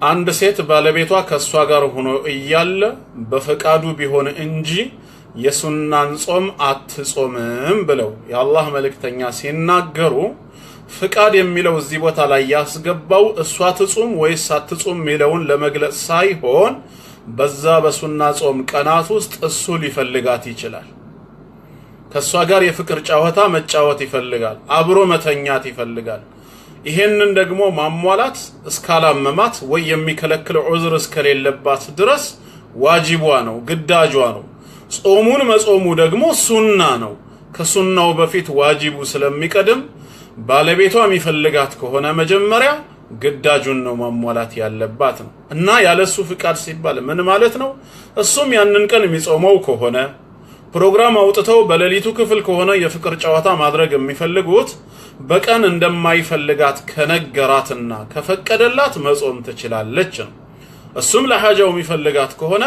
አንድ ሴት ባለቤቷ ከሷ ጋር ሆኖ እያለ በፈቃዱ ቢሆን እንጂ የሱናን ጾም አትጾምም ብለው የአላህ መልእክተኛ ሲናገሩ ፍቃድ የሚለው እዚህ ቦታ ላይ ያስገባው እሷ ትጾም ወይስ አትጾም የሚለውን ለመግለጽ ሳይሆን በዛ በሱና ጾም ቀናት ውስጥ እሱ ሊፈልጋት ይችላል። ከሷ ጋር የፍቅር ጨዋታ መጫወት ይፈልጋል፣ አብሮ መተኛት ይፈልጋል። ይሄንን ደግሞ ማሟላት እስካላመማት ወይ የሚከለክል ዑዝር እስከሌለባት ድረስ ዋጅቧ ነው፣ ግዳጇ ነው። ጾሙን መጾሙ ደግሞ ሱና ነው። ከሱናው በፊት ዋጅቡ ስለሚቀድም ባለቤቷ የሚፈልጋት ከሆነ መጀመሪያ ግዳጁን ነው ማሟላት ያለባት ነው። እና ያለሱ ፍቃድ ሲባል ምን ማለት ነው? እሱም ያንን ቀን የሚጾመው ከሆነ ፕሮግራም አውጥተው በሌሊቱ ክፍል ከሆነ የፍቅር ጨዋታ ማድረግ የሚፈልጉት በቀን እንደማይፈልጋት ከነገራትና ከፈቀደላት መጾም ትችላለች ነው። እሱም ለሐጃው የሚፈልጋት ከሆነ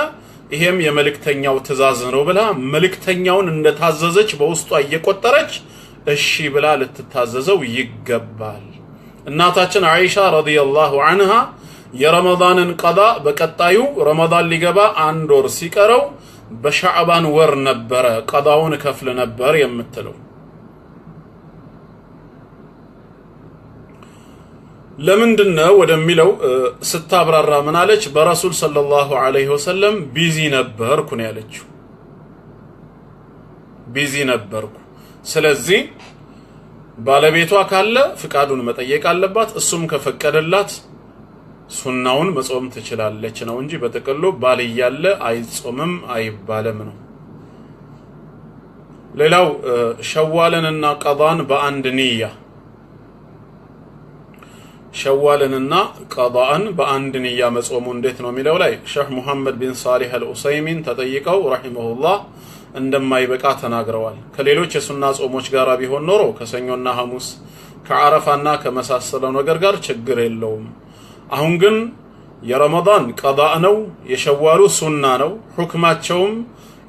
ይሄም የመልእክተኛው ትእዛዝ ነው ብላ መልእክተኛውን እንደታዘዘች በውስጧ እየቆጠረች እሺ ብላ ልትታዘዘው ይገባል። እናታችን አይሻ ረዲየላሁ ዐንሃ የረመዳንን ቀዳ በቀጣዩ ረመዳን ሊገባ አንድ ወር ሲቀረው በሻዕባን ወር ነበረ ቀዳውን ከፍል ነበር የምትለው። ለምንድነው ወደሚለው ስታብራራ ምን አለች? በረሱል ሰለላሁ ዐለይሂ ወሰለም ቢዚ ነበርኩ ነው ያለችው። ቢዚ ነበርኩ። ስለዚህ ባለቤቷ ካለ ፍቃዱን መጠየቅ አለባት። እሱም ከፈቀደላት ሱናውን መጾም ትችላለች ነው እንጂ በጥቅሉ ባል እያለ አይጾምም አይባልም ነው። ሌላው ሸዋልንና ቀዳን በአንድ ንያ ሸዋልንና ቀዳን በአንድ ንያ መጾሙ እንዴት ነው የሚለው ላይ ሼህ ሙሐመድ ቢን ሳሊህ አልኡሰይሚን ተጠይቀው ረሂመሁላህ እንደማይበቃ ተናግረዋል። ከሌሎች የሱና ጾሞች ጋር ቢሆን ኖሮ ከሰኞና ሐሙስ ከዓረፋና ከመሳሰለው ነገር ጋር ችግር የለውም። አሁን ግን የረመዳን ቀዳ ነው፣ የሸዋሉ ሱና ነው። ሁክማቸውም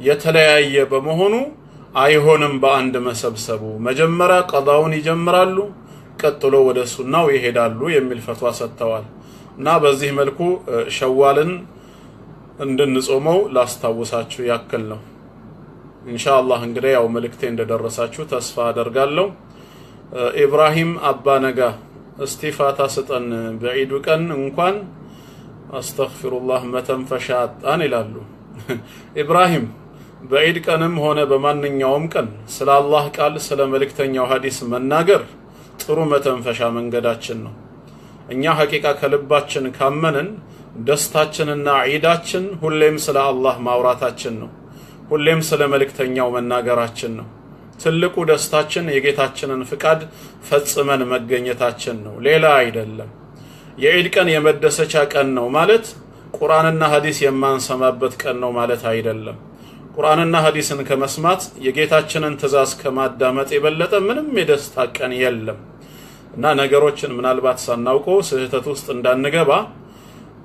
የተለያየ በመሆኑ አይሆንም በአንድ መሰብሰቡ። መጀመሪያ ቀዳውን ይጀምራሉ፣ ቀጥሎ ወደ ሱናው ይሄዳሉ የሚል ፈትዋ ሰጥተዋል። እና በዚህ መልኩ ሸዋልን እንድንጾመው ላስታውሳችሁ ያክል ነው። ኢንሻአላህ እንግዲህ ያው መልእክቴ እንደደረሳችሁ ተስፋ አደርጋለሁ። ኢብራሂም አባነጋ እስቲፋታ ስጠን በዒዱ ቀን እንኳን አስተግፊሩላህ መተንፈሻ አጣን ይላሉ። ኢብራሂም በዒድ ቀንም ሆነ በማንኛውም ቀን ስለ አላህ ቃል ስለ መልእክተኛው ሐዲስ መናገር ጥሩ መተንፈሻ መንገዳችን ነው። እኛ ሐቂቃ ከልባችን ካመንን ደስታችንና ዒዳችን ሁሌም ስለ አላህ ማውራታችን ነው። ሁሌም ስለ መልእክተኛው መናገራችን ነው። ትልቁ ደስታችን የጌታችንን ፍቃድ ፈጽመን መገኘታችን ነው፣ ሌላ አይደለም። የዒድ ቀን የመደሰቻ ቀን ነው ማለት ቁርአንና ሐዲስ የማንሰማበት ቀን ነው ማለት አይደለም። ቁርአንና ሐዲስን ከመስማት የጌታችንን ትእዛዝ ከማዳመጥ የበለጠ ምንም የደስታ ቀን የለም። እና ነገሮችን ምናልባት ሳናውቀው ስህተት ውስጥ እንዳንገባ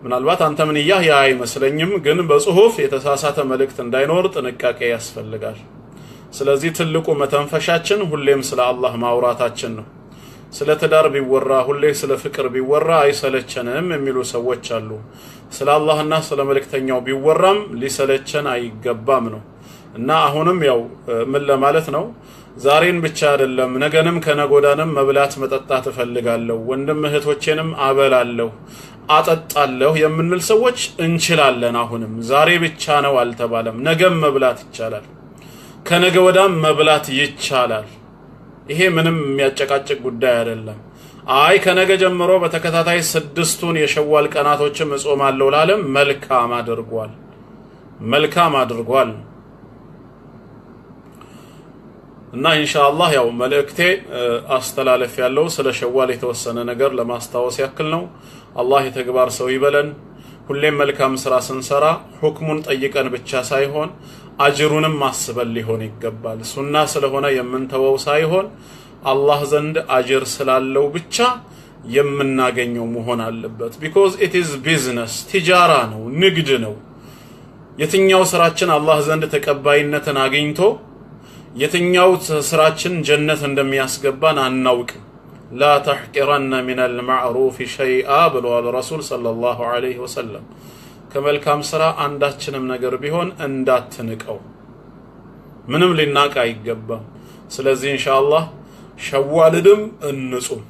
ምናልባት አንተ ምን ያ አይመስለኝም፣ ግን በጽሁፍ የተሳሳተ መልእክት እንዳይኖር ጥንቃቄ ያስፈልጋል። ስለዚህ ትልቁ መተንፈሻችን ሁሌም ስለ አላህ ማውራታችን ነው። ስለ ትዳር ቢወራ ሁሌ ስለ ፍቅር ቢወራ አይሰለቸንም የሚሉ ሰዎች አሉ። ስለ አላህና ስለ መልእክተኛው ቢወራም ሊሰለቸን አይገባም ነው። እና አሁንም ያው ምን ለማለት ነው፣ ዛሬን ብቻ አይደለም ነገንም ከነጎዳንም መብላት መጠጣት እፈልጋለሁ፣ ወንድም እህቶቼንም አበላለሁ አጠጣለሁ የምንል ሰዎች እንችላለን። አሁንም ዛሬ ብቻ ነው አልተባለም፣ ነገም መብላት ይቻላል፣ ከነገ ወዳም መብላት ይቻላል። ይሄ ምንም የሚያጨቃጭቅ ጉዳይ አይደለም። አይ ከነገ ጀምሮ በተከታታይ 6ቱን የሸዋል ቀናቶችም እጾማለሁ ላለም መልካም አድርጓል። እና ኢንሻአላህ ያው መልእክቴ አስተላለፍ ያለው ስለ ሸዋል የተወሰነ ነገር ለማስታወስ ያክል ነው። አላህ የተግባር ሰው ይበለን። ሁሌም መልካም ስራ ስንሰራ ሁክሙን ጠይቀን ብቻ ሳይሆን አጅሩንም ማስበል ሊሆን ይገባል። ሱና ስለሆነ የምንተወው ሳይሆን አላህ ዘንድ አጅር ስላለው ብቻ የምናገኘው መሆን አለበት። because it is business ቲጃራ ነው፣ ንግድ ነው። የትኛው ስራችን አላህ ዘንድ ተቀባይነትን አግኝቶ የትኛው ስራችን ጀነት እንደሚያስገባን አናውቅም። لا تحقرن من المعروف شيئا ብለዋል ረሱል ሰለላሁ ዐለይሂ ወሰለም ከመልካም ስራ አንዳችንም ነገር ቢሆን እንዳትንቀው ምንም ሊናቅ አይገባም ስለዚህ ኢንሻአላህ ሸዋልድም እንጹም